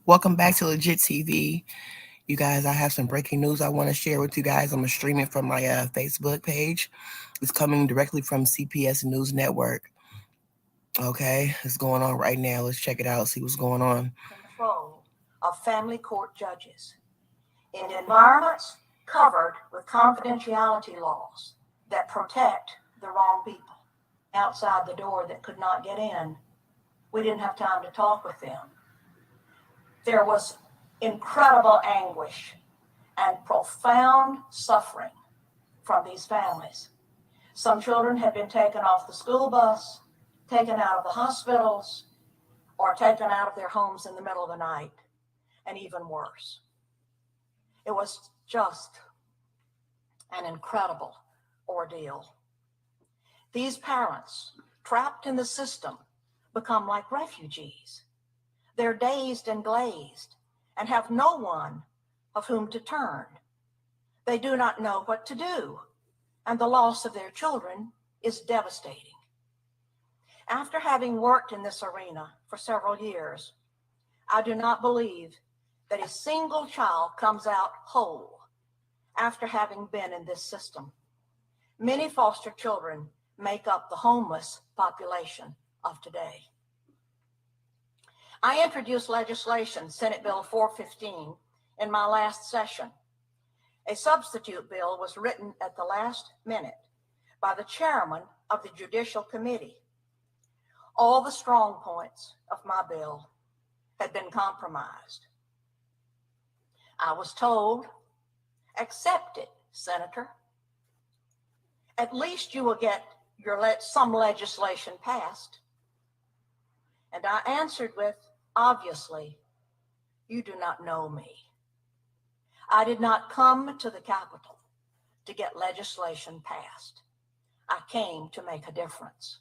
Welcome back to Legit TV. You guys, I have some breaking news I want to share with you guys. I'm going to stream it from my Facebook page. It's coming directly from CPS News Network. Okay, it's going on right now. Let's check it out, see what's going on. Control of family court judges in environments covered with confidentiality laws that protect the wrong people outside the door that could not get in. We didn't have time to talk with them. There was incredible anguish and profound suffering from these families. Some children had been taken off the school bus, taken out of the hospitals, or taken out of their homes in the middle of the night, and even worse. It was just an incredible ordeal. These parents, trapped in the system, become like refugees. They're dazed and glazed and have no one of whom to turn. They do not know what to do, and the loss of their children is devastating. After having worked in this arena for several years, I do not believe that a single child comes out whole after having been in this system. Many foster children make up the homeless population of today. I introduced legislation, Senate Bill 415, in my last session. A substitute bill was written at the last minute by the chairman of the Judicial Committee. All the strong points of my bill had been compromised. I was told, accept it, Senator. At least you will get some legislation passed. And I answered with, obviously, you do not know me. I did not come to the Capitol to get legislation passed. I came to make a difference.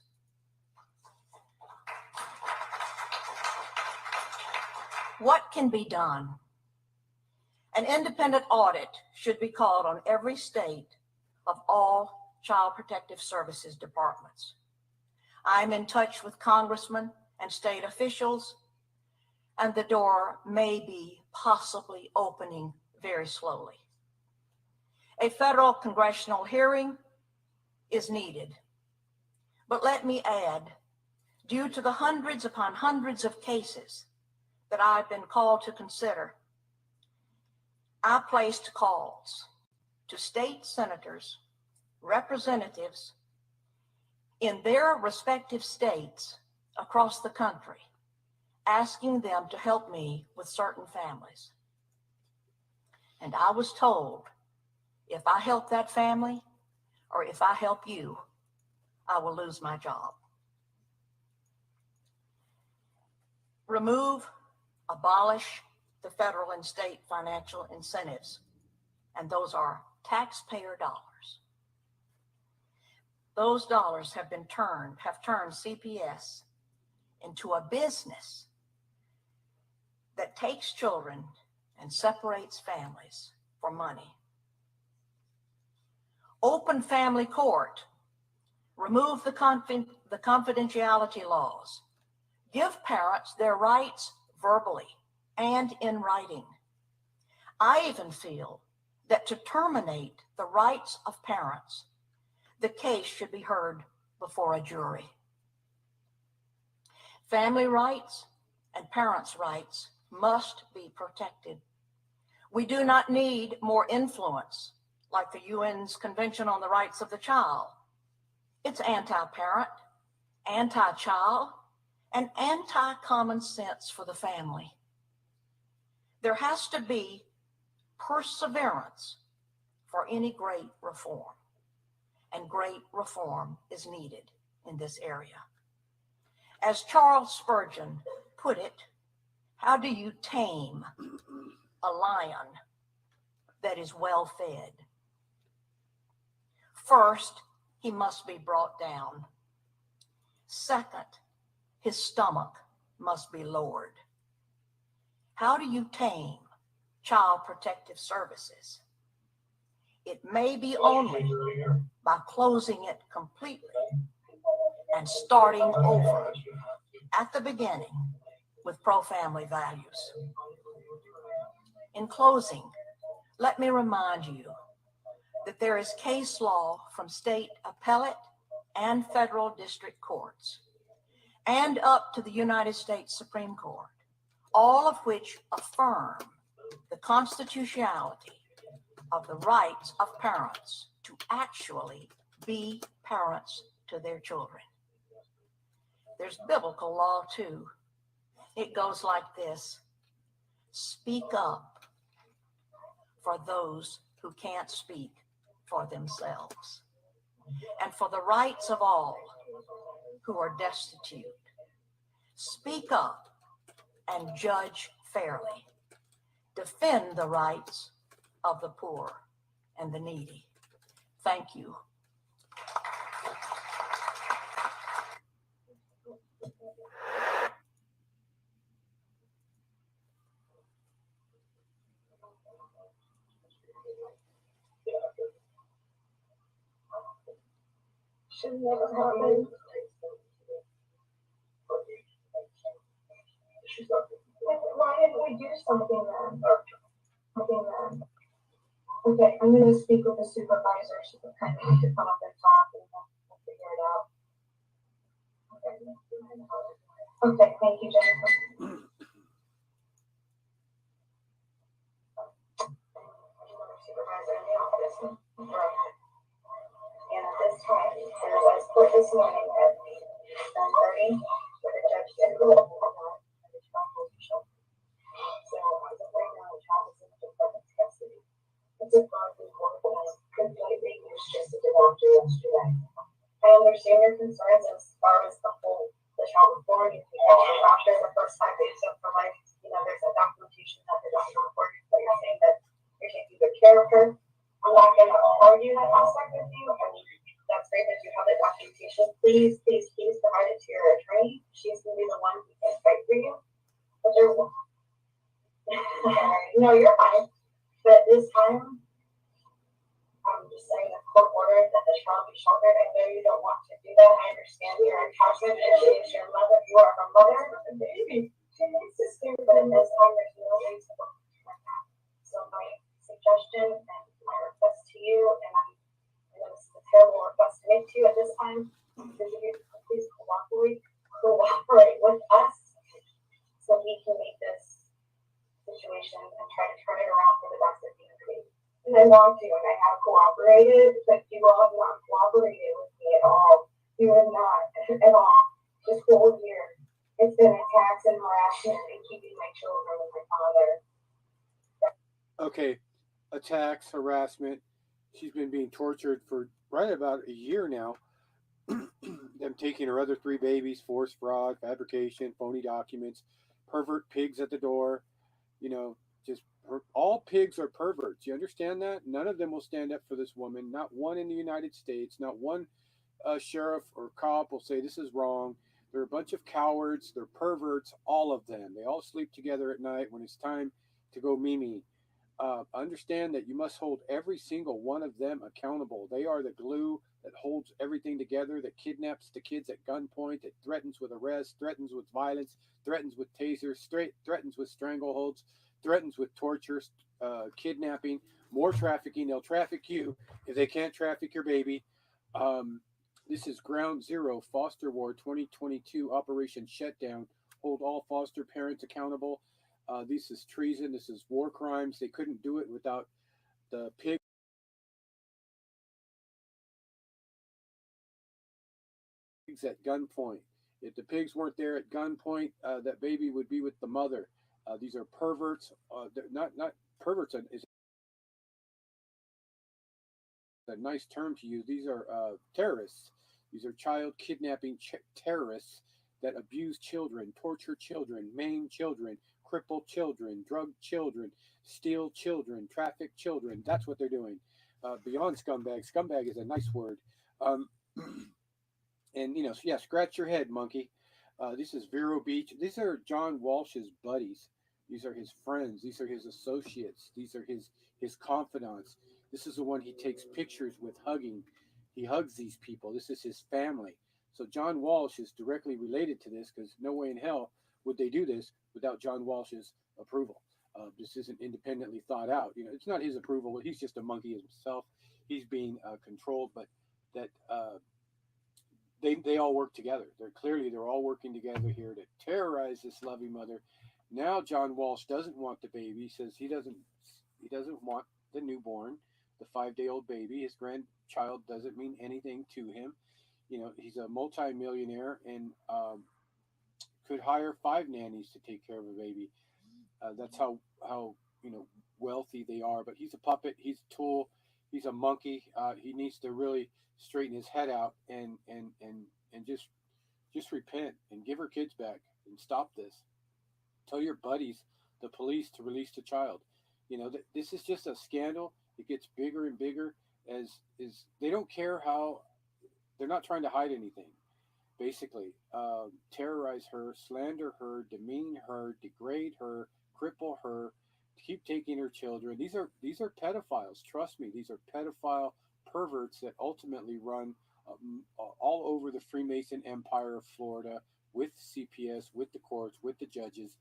What can be done? An independent audit should be called on every state of all Child Protective Services departments. I'm in touch with congressmen and state officials, and the door may be possibly opening very slowly. A federal congressional hearing is needed. But let me add, due to the hundreds upon hundreds of cases that I've been called to consider, I placed calls to state senators, representatives in their respective states across the country, asking them to help me with certain families. And I was told, if I help that family, or if I help you, I will lose my job. Remove, abolish the federal and state financial incentives, and those are taxpayer dollars. Those dollars have turned CPS into a business that takes children and separates families for money. Open family court. Remove the confidentiality laws. Give parents their rights verbally and in writing. I even feel that to terminate the rights of parents, the case should be heard before a jury. Family rights and parents' rights must be protected. We do not need more influence like the UN's Convention on the Rights of the Child. It's anti-parent, anti-child, and anti-common sense for the family. There has to be perseverance for any great reform, and great reform is needed in this area. As Charles Spurgeon put it, how do you tame a lion that is well fed? First, he must be brought down. Second, his stomach must be lowered. How do you tame Child Protective Services? It may be only by closing it completely and starting over at the beginning with pro-family values. In closing, let me remind you that there is case law from state appellate and federal district courts and up to the United States Supreme Court, all of which affirm the constitutionality of the rights of parents to actually be parents to their children. There's biblical law too. It goes like this: speak up for those who can't speak for themselves, and for the rights of all who are destitute. Speak up and judge fairly. Defend the rights of the poor and the needy. Thank you. Should never happen. Why didn't we do something then? Okay, I'm going to speak with the supervisor. She can kind of need to come up and talk and we'll figure it out. Okay, thank you, Jennifer. Supervisor in the office. Right. And at this time, there was court this morning at 10:30, where the judge said, "Oh, the child was shot." So as of right now, the child is in the department's custody. It's a problem court has completely restricted after yesterday. I understand your concerns as far as the child report. If you catch your doctor the first 5 days of her life, there's a documentation that the doctor reported, but you're saying that you're taking good care of her. I'm not going to argue that aspect with you. I mean, that's great that you have the documentation. Please provide it to your attorney. She's going to be the one who can fight for you. But no, you're fine. But this time, I'm just saying the court ordered that the child be sheltered. I know you don't want to do that. I understand your attachment is your mother. You are her mother. The baby. She needs to stay. But at this time, there's no way to go like that. So my suggestion and my request to you, and I know this is a terrible request to make to you at this time, is if you please cooperate with us so we can make this situation and try to turn it around for the best of humanity. And I want to, and I have cooperated, but you all have not cooperated with me at all. You have not at all. This whole year, it's been attacks and harassment and keeping my children with my father. Okay, attacks, harassment. She's been being tortured for right about a year now. Them taking her other 3 babies, forced fraud, fabrication, phony documents, pervert pigs at the door. Just all pigs are perverts. You understand that? None of them will stand up for this woman. Not one in the United States. Not one sheriff or cop will say this is wrong. They're a bunch of cowards. They're perverts. All of them. They all sleep together at night when it's time to go mimi. Understand that you must hold every single one of them accountable. They are the glue that holds everything together, that kidnaps the kids at gunpoint, that threatens with arrest, threatens with violence, threatens with tasers, threatens with strangleholds, threatens with torture, kidnapping, more trafficking. They'll traffic you if they can't traffic your baby. This is Ground Zero, Foster War 2022, Operation Shutdown. Hold all foster parents accountable. This is treason. This is war crimes. They couldn't do it without the pigs at gunpoint. If the pigs weren't there at gunpoint, that baby would be with the mother. These are perverts. Not perverts is a nice term to use. These are terrorists. These are child kidnapping terrorists that abuse children, torture children, maim children, cripple children, drug children, steal children, traffic children. That's what they're doing. Beyond scumbag. Scumbag is a nice word. And yeah, scratch your head, monkey. This is Vero Beach. These are John Walsh's buddies. These are his friends. These are his associates. These are his confidants. This is the one he takes pictures with hugging. He hugs these people. This is his family. So John Walsh is directly related to this because no way in hell would they do this without John Walsh's approval. This isn't independently thought out. It's not his approval. He's just a monkey himself. He's being controlled, but that they all work together. They're all working together here to terrorize this loving mother. Now John Walsh doesn't want the baby. He says he doesn't want the newborn, the 5-day old baby. His grandchild doesn't mean anything to him. He's a multimillionaire and could hire 5 nannies to take care of a baby. That's how wealthy they are. But he's a puppet. He's a tool. He's a monkey. He needs to really straighten his head out and just repent and give her kids back and stop this. Tell your buddies, the police, to release the child. This is just a scandal. It gets bigger and bigger as is. They don't care how. They're not trying to hide anything. Basically, terrorize her, slander her, demean her, degrade her, cripple her, keep taking her children. These are pedophiles. Trust me, these are pedophile perverts that ultimately run all over the Freemason empire of Florida with CPS, with the courts, with the judges.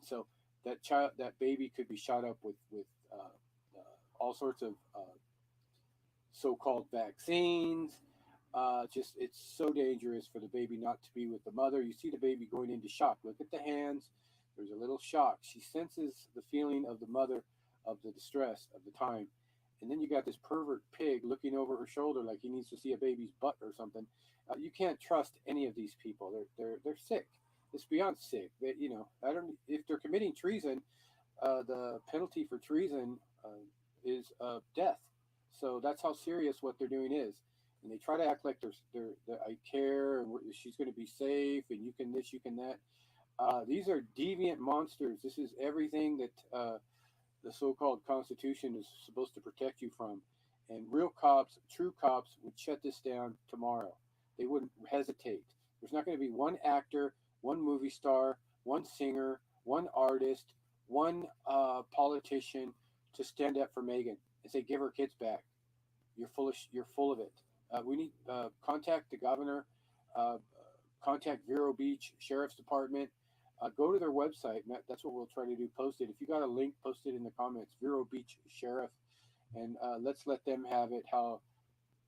So that baby could be shot up with all sorts of so-called vaccines. Just it's so dangerous for the baby not to be with the mother. You see the baby going into shock. Look at the hands. There's a little shock. She senses the feeling of the mother, of the distress of the time. And then you got this pervert pig looking over her shoulder like he needs to see a baby's butt or something. You can't trust any of these people. They're sick. It's beyond sick. I don't. If they're committing treason, the penalty for treason is death. So that's how serious what they're doing is. And they try to act like they're I care and she's going to be safe and you can this, you can that. These are deviant monsters. This is everything that the so-called Constitution is supposed to protect you from. And real cops, true cops, would shut this down tomorrow. They wouldn't hesitate. There's not going to be one actor, one movie star, one singer, one artist, one politician to stand up for Megan and say, "Give her kids back. You're full of it." We need contact the governor, uh, contact Vero Beach Sheriff's Department. Go to their website. That's what we'll try to do. Post it. If you got a link, post it in the comments. Vero Beach Sheriff, and let's let them have it. How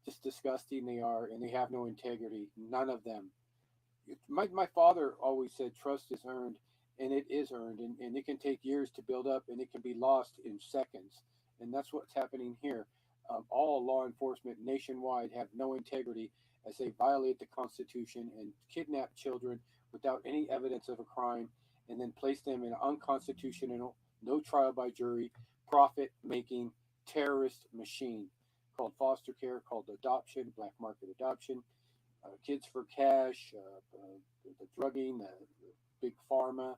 just disgusting they are, and they have no integrity. None of them. My father always said trust is earned, and it is earned, and it can take years to build up, and it can be lost in seconds. And that's what's happening here. All law enforcement nationwide have no integrity as they violate the Constitution and kidnap children without any evidence of a crime and then place them in an unconstitutional, no trial by jury, profit making terrorist machine called foster care, called adoption, black market adoption, kids for cash, the drugging, the big pharma,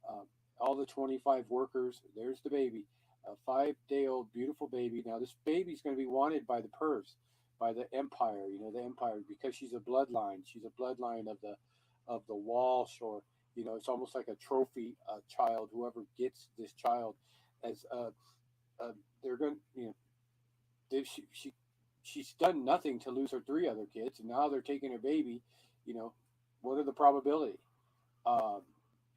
uh, all the 25 workers. There's the baby, a 5-day old beautiful baby. Now this baby's going to be wanted by the pervs, by the empire. The empire, because she's a bloodline. She's a bloodline of the Walsh, or it's almost like a trophy child. Whoever gets this child, as they're going, she's done nothing to lose her 3 other kids, and now they're taking her baby. What are the probability? Um,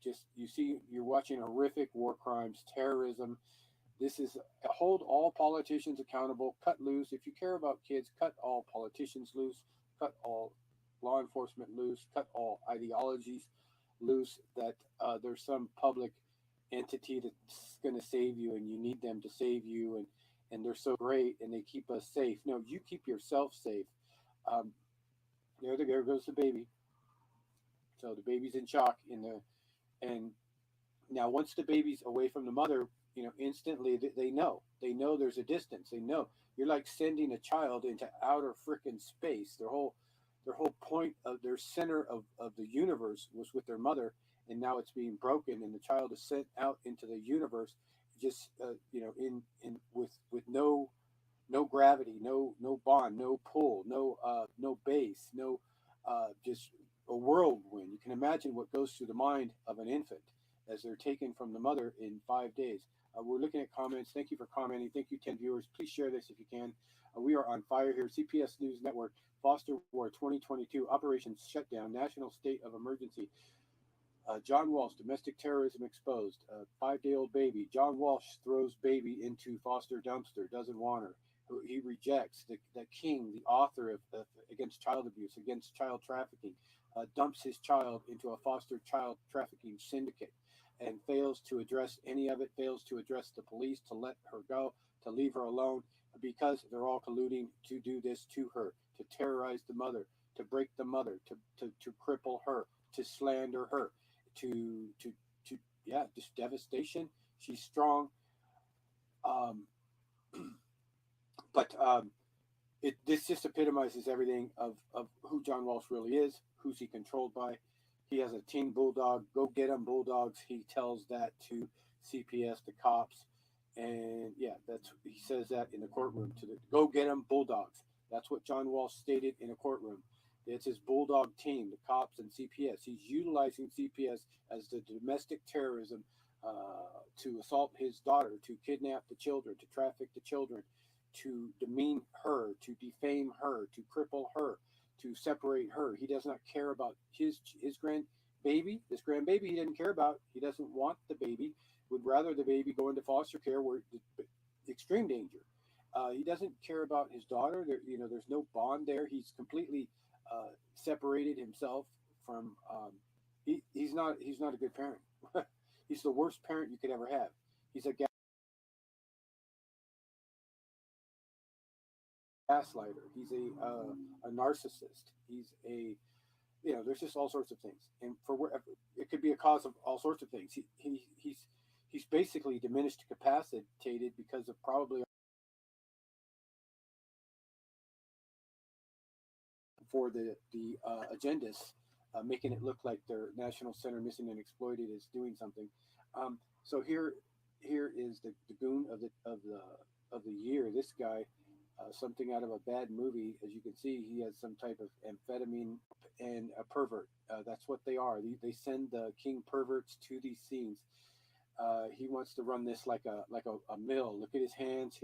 just you're watching horrific war crimes, terrorism. This is hold all politicians accountable. Cut loose. If you care about kids, cut all politicians loose. Cut all law enforcement loose. Cut all ideologies loose. That there's some public entity that's going to save you, and you need them to save you, and they're so great, and they keep us safe. No, you keep yourself safe. Um, there goes the baby. So the baby's in shock and now once the baby's away from the mother, instantly they know there's a distance. They know you're like sending a child into outer freaking space. Their whole point of their center of the universe was with their mother, and now it's being broken, and the child is sent out into the universe, just in with no gravity, no bond, no pull, no base, no just a whirlwind. You can imagine what goes through the mind of an infant as they're taken from the mother in 5 days. We're looking at comments. Thank you for commenting. Thank you, 10 viewers. Please share this if you can. We are on fire here. CPS News Network, Foster War 2022, Operation Shutdown, National State of Emergency. John Walsh, domestic terrorism exposed. 5-day-old baby. John Walsh throws baby into foster dumpster. Doesn't want her. He rejects the king, the author of against child abuse, against child trafficking, dumps his child into a foster child trafficking syndicate, and fails to address any of it. Fails to address the police to let her go, to leave her alone, because they're all colluding to do this to her, to terrorize the mother, to break the mother, to cripple her, to slander her, to to yeah, just devastation. She's strong, um, but this just epitomizes everything of who John Walsh really is. Who's he controlled by? He has a teen bulldog. Go get him, bulldogs. He tells that to CPS, the cops, and yeah, that's he says that in the courtroom to the go get him, bulldogs. That's what John Walsh stated in a courtroom. It's his bulldog team, the cops and CPS. He's utilizing CPS as the domestic terrorism to assault his daughter, to kidnap the children, to traffic the children, to demean her, to defame her, to cripple her, to separate her. He does not care about his grandbaby. This grandbaby he doesn't care about. He doesn't want the baby. Would rather the baby go into foster care where extreme danger. He doesn't care about his daughter. There's no bond there. He's completely separated himself from. He's not a good parent. He's the worst parent you could ever have. He's a gaslighter. He's a narcissist. He's a there's just all sorts of things, and for wherever it could be a cause of all sorts of things. He's basically diminished capacitated because of probably for the agendas, making it look like their National Center Missing and Exploited is doing something. So here is the goon of the year. This guy, something out of a bad movie. As you can see, he has some type of amphetamine and a pervert. That's what they are. They send the king perverts to these scenes. He wants to run this like a mill. Look at his hands.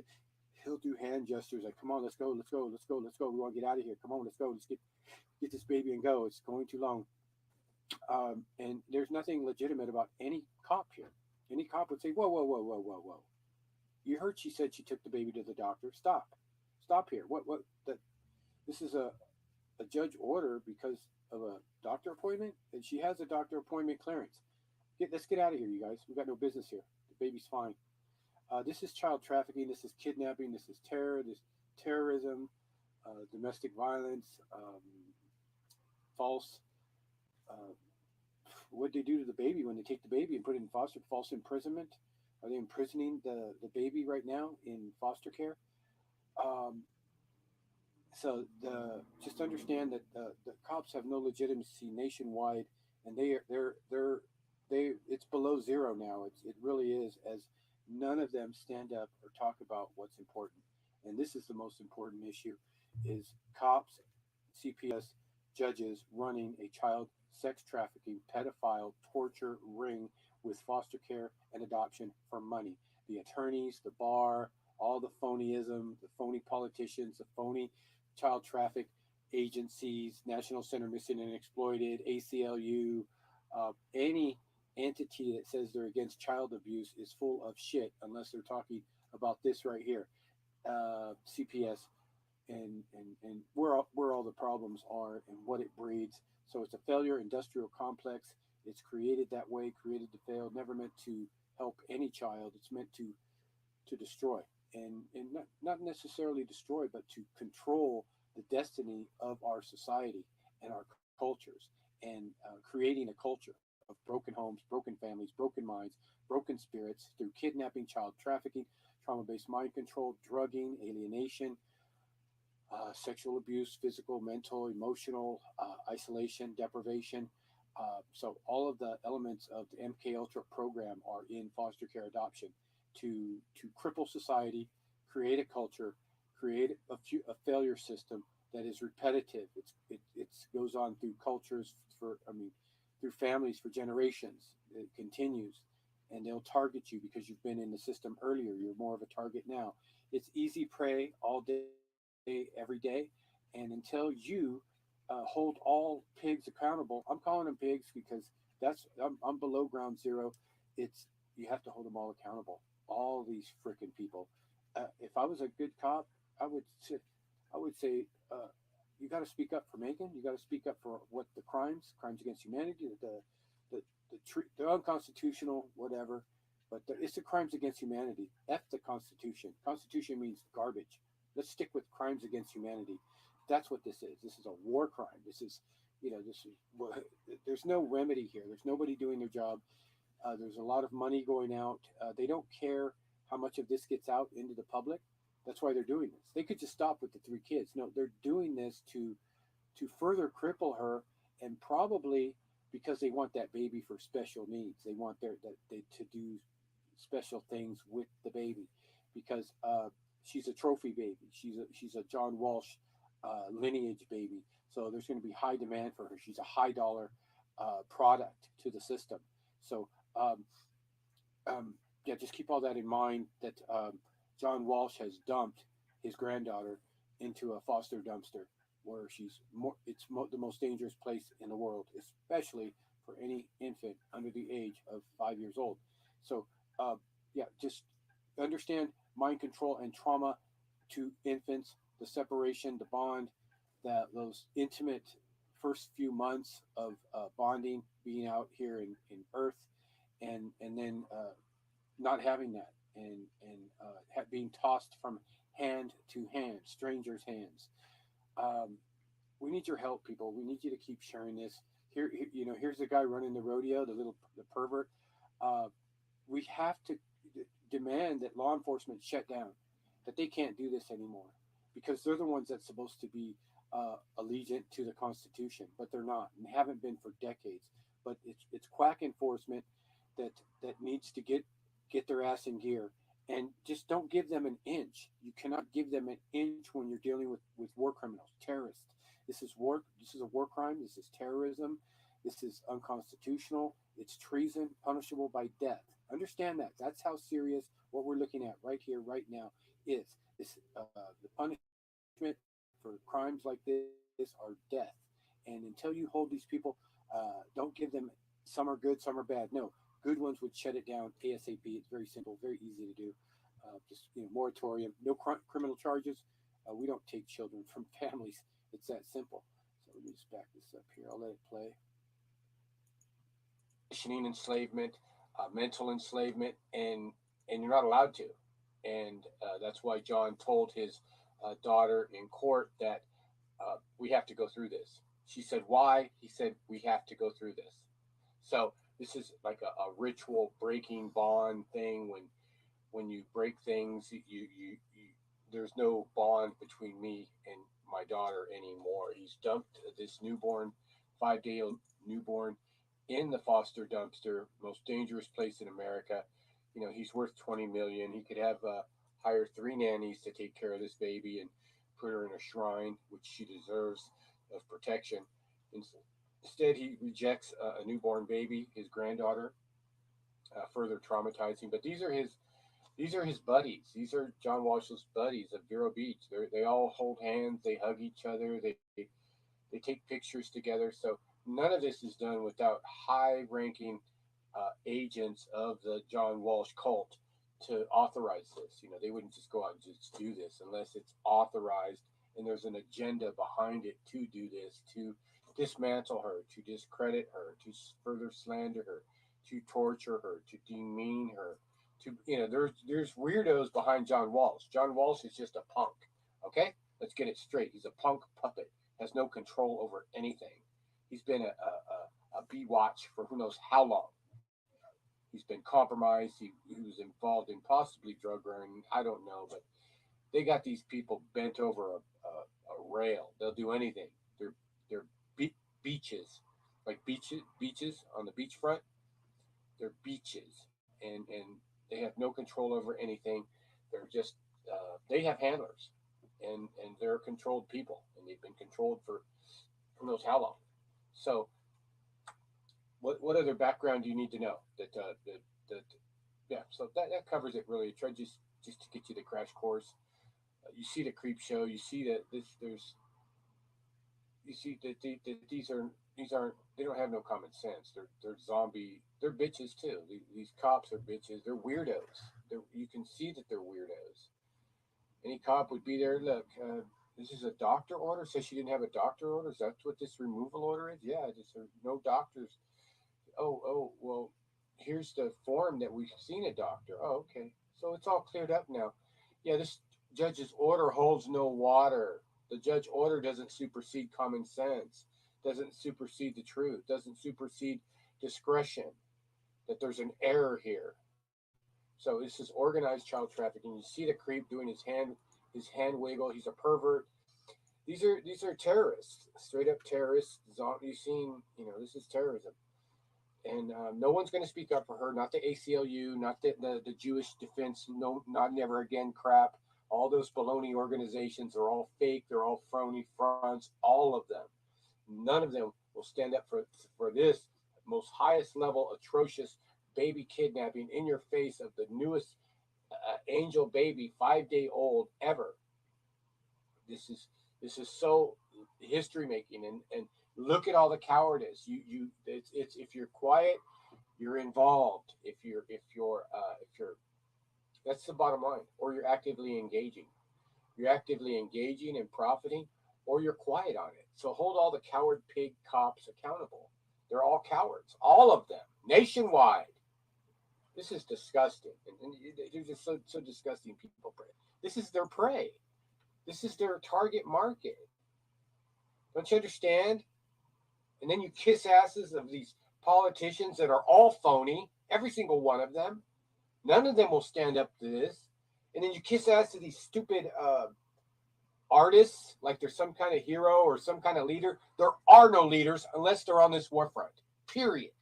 He'll do hand gestures like, "Come on, let's go, let's go, let's go, let's go. We want to get out of here. Come on, let's go. Let's get this baby and go. It's going too long." And there's nothing legitimate about any cop here. Any cop would say, "Whoa, whoa, whoa, whoa, whoa, whoa. You heard she said she took the baby to the doctor. Stop here. What? That this is a judge order because of a doctor appointment, and she has a doctor appointment clearance. Let's get out of here, you guys. We got no business here. The baby's fine." This is child trafficking. This is kidnapping. This is terror. This terrorism, domestic violence, false. Uh, what do they do to the baby when they take the baby and put it in foster? False imprisonment. Are they imprisoning the baby right now in foster care? Um, so just understand that the cops have no legitimacy nationwide, and they it's below zero now. It really is, as none of them stand up or talk about what's important. And this is the most important issue: is cops, CPS, judges running a child sex trafficking, pedophile, torture ring with foster care and adoption for money. The attorneys, the bar, all the phonyism, the phony politicians, the phony child traffic agencies, National Center Missing and Exploited, ACLU, any entity that says they're against child abuse is full of shit unless they're talking about this right here, CPS, and where all the problems are and what it breeds. So it's a failure industrial complex. It's created that way, created to fail, never meant to help any child. It's meant to destroy, and not necessarily destroy, but to control the destiny of our society and our cultures, and creating a culture of broken homes, broken families, broken minds, broken spirits through kidnapping, child trafficking, trauma-based mind control, drugging, alienation, sexual abuse, physical, mental, emotional, isolation, deprivation. So all of the elements of the MK Ultra program are in foster care adoption to cripple society, create a culture, create a failure system that is repetitive. It goes on through cultures through families for generations. It continues, and they'll target you because you've been in the system earlier. You're more of a target now. It's easy prey all day, every day, and until you hold all pigs accountable. I'm calling them pigs because I'm below ground zero. It's you have to hold them all accountable. All these freaking people. If I was a good cop, I would say, I would say, you got to speak up for Megan. You got to speak up for what the crimes against humanity, the the unconstitutional, whatever. But it's the crimes against humanity. F the Constitution. Constitution means garbage. Let's stick with crimes against humanity. That's what this is. This is a war crime. This is, this is. There's no remedy here. There's nobody doing their job. There's a lot of money going out. They don't care how much of this gets out into the public. That's why they're doing this. They could just stop with the three kids. No, they're doing this to further cripple her, and probably because they want that baby for special needs. They want to do special things with the baby because she's a trophy baby. She's a John Walsh lineage baby. So there's going to be high demand for her. She's a high dollar product to the system. So um, yeah, just keep all that in mind. That John Walsh has dumped his granddaughter into a foster dumpster, where she's more. The most dangerous place in the world, especially for any infant under the age of 5 years old. So yeah, just understand mind control and trauma to infants, the separation, the bond, those intimate first few months of bonding, being out here in Earth, and then not having that, and being tossed from hand to hand, strangers' hands. Um, we need your help, people. We need you to keep sharing this. Here's the guy running the rodeo, the pervert. Uh, we have to demand that law enforcement shut down, that they can't do this anymore, because they're the ones that's supposed to be allegiant to the Constitution, but they're not, and haven't been for decades. But it's quack enforcement that needs to get their ass in gear, and just don't give them an inch. You cannot give them an inch when you're dealing with war criminals, terrorists. This is war. This is a war crime. This is terrorism. This is unconstitutional. It's treason, punishable by death. Understand that. That's how serious what we're looking at right here, right now is. This the punishment for crimes like this are death. And until you hold these people, don't give them. Some are good, some are bad. No, good ones would shut it down ASAP. It's very simple, very easy to do. Just moratorium, no criminal charges. We don't take children from families. It's that simple. So let me just back this up here. I'll let it play. Conditioning enslavement, mental enslavement, and you're not allowed to. And that's why John told his daughter in court that we have to go through this. She said, "Why?" He said, "We have to go through this." So this is like a ritual breaking bond thing. When you break things, you there's no bond between me and my daughter anymore. He's dumped this newborn, 5 day old newborn, in the foster dumpster, most dangerous place in America. He's worth 20 million. He could have hire three nannies to take care of this baby and put her in a shrine, which she deserves, of protection. Instead, he rejects a newborn baby, his granddaughter, further traumatizing. But these are his buddies. These are John Walsh's buddies of Vero Beach. They all hold hands. They hug each other. They take pictures together. So none of this is done without high-ranking agents of the John Walsh cult to authorize this. They wouldn't just go out and just do this unless it's authorized and there's an agenda behind it to do this, to dismantle her, to discredit her, to further slander her, to torture her, to demean her. There's weirdos behind John Walsh. John Walsh is just a punk. Okay, let's get it straight. He's a punk puppet. Has no control over anything. He's been a B watch for who knows how long. He's been compromised. He was involved in possibly drug running. I don't know, but they got these people bent over a rail. They'll do anything. They're beaches, like beaches on the beachfront. They're beaches, and they have no control over anything. They're just they have handlers, and they're controlled people, and they've been controlled for who knows how long. So, what other background do you need to know? That yeah. So that covers it really. Try just to get you the crash course. You see the creep show. You see that this there's you see that these are they don't have no common sense. They're zombie. They're bitches too. These cops are bitches. They're weirdos. You can see that they're weirdos. Any cop would be there. Look, this is a doctor order. Says she didn't have a doctor order. Is that what this removal order is? Yeah, just no doctors. Oh, well, here's the form that we've seen a doctor. Oh, okay. So it's all cleared up now. Yeah, this judge's order holds no water. The judge order doesn't supersede common sense, doesn't supersede the truth, doesn't supersede discretion, that there's an error here. So this is organized child trafficking. You see the creep doing his hand wiggle. He's a pervert. These are terrorists, straight up terrorists. You've seen, this is terrorism. And no one's going to speak up for her. Not the ACLU, not the Jewish Defense, no, not Never Again crap. All those baloney organizations are all fake. They're all phony fronts. All of them. None of them will stand up for this most highest level atrocious baby kidnapping in your face of the newest angel baby, 5-day old ever. This is so history making, and look at all the cowardice. It's if you're quiet, you're involved. If you're that's the bottom line. Or you're actively engaging. You're actively engaging and profiting, or you're quiet on it. So hold all the coward pig cops accountable. They're all cowards, all of them, nationwide. This is disgusting, and they're just so disgusting. People prey. This is their prey. This is their target market. Don't you understand? And then you kiss asses of these politicians that are all phony, every single one of them. None of them will stand up to this. And then you kiss ass to these stupid artists like they're some kind of hero or some kind of leader. There are no leaders unless they're on this war front, period,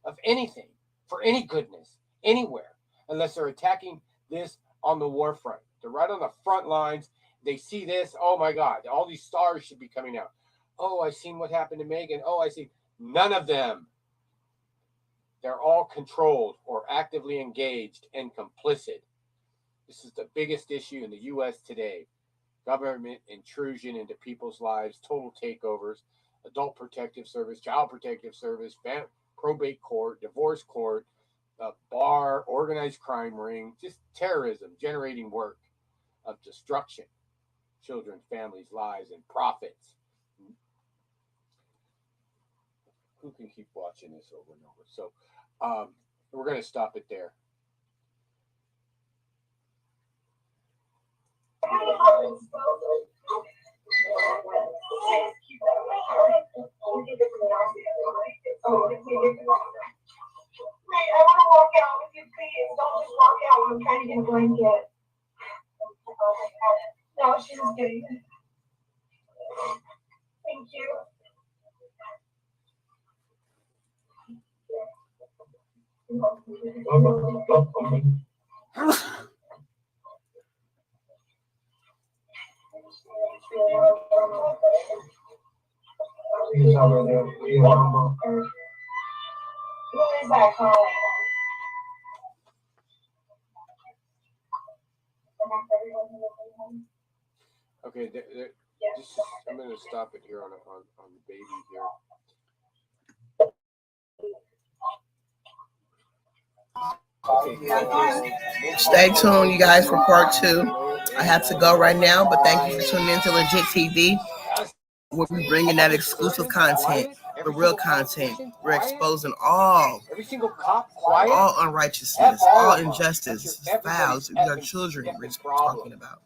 of anything, for any goodness, anywhere, unless they're attacking this on the war front. They're right on the front lines. They see this. Oh, my God, all these stars should be coming out. Oh, I seen what happened to Megan. Oh, I see. None of them. They're all controlled or actively engaged and complicit. This is the biggest issue in the U.S. today. Government intrusion into people's lives, total takeovers, adult protective service, child protective service, probate court, divorce court, bar, organized crime ring, just terrorism, generating work of destruction, children, families, lives, and profits. Who can keep watching this over and over? So we're going to stop it there. Wait, I want to walk out with you, please. Don't just walk out when I'm trying to get a blanket. No, she's just kidding. Thank you. Who is that calling? Okay, I'm going to stop it here on the baby here. Okay. Stay tuned, you guys, for part 2. I have to go right now, but thank you for tuning in to Legit TV. We're bringing that exclusive content, the real content. We're exposing all unrighteousness, all injustice, fouls. These are children we're talking about.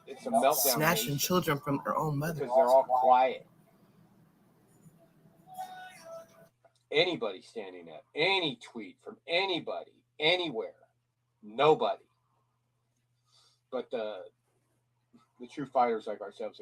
It's a meltdown. Snatching children from their own mothers. Because they're all quiet. Anybody standing up, any tweet from anybody, anywhere, nobody. But the true fighters like ourselves